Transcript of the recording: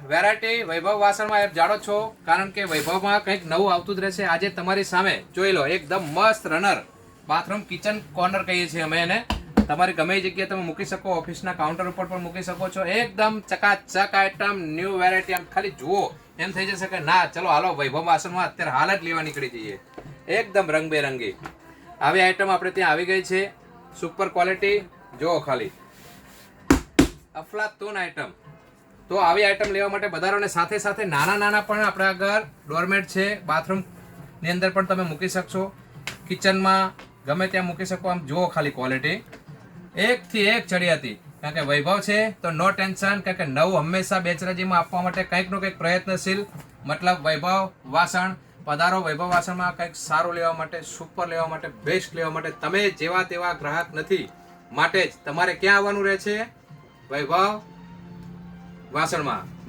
Variety વૈભવ વાસણમાં app જાણો છો, કારણ કે વૈભવમાં કંઈક નવું આવતું જ રહેશે. આજે તમારી સામે જોઈ લો, એકદમ મસ્ત રનર બાથરૂમ કિચન કોર્નર કહીએ છીએ અમે એને. તમારી ગમે એ જગ્યાએ તમે મૂકી શકો, ઓફિસના કાઉન્ટર ઉપર પણ મૂકી શકો છો. એકદમ ચકાચક આઈટમ, ન્યૂ વેરાયટી. આમ ખાલી જુઓ એમ થઈ જશે કે ના ચલો હાલો વૈભવ વાસણમાં અત્યારે હાલ જ લેવા નીકળી જઈએ. એકદમ રંગબેરંગી આવી આઈટમ આપણે ત્યાં આવી ગઈ છે. સુપર ક્વોલિટી જુઓ ખાલી, અફલાતૂન આઈટમ. તો આવી આઈટમ લેવા માટે બધાને સાથે સાથે નાના પણ આપણા આગળ ડોરમેટ છે. બાથરૂમની અંદર પણ તમે મૂકી શકશો, કિચનમાં ગમે ત્યાં મૂકી શકો. આમ જુઓ ખાલી ક્વોલિટી એકથી એક ચડી હતી. કારણ કે વૈભવ છે તો નો ટેન્શન, કારણ કે નવું હંમેશા બેચરાજીમાં આપવા માટે કંઈક નો કંઈક પ્રયત્નશીલ. મતલબ વૈભવ વાસણ પધારો. વૈભવ વાસણમાં કંઈક સારું લેવા માટે, સુપર લેવા માટે, બેસ્ટ લેવા માટે. તમે જેવા તેવા ગ્રાહક નથી, માટે જ તમારે ક્યાં આવવાનું રહે છે? વૈભવ વાસણમાં.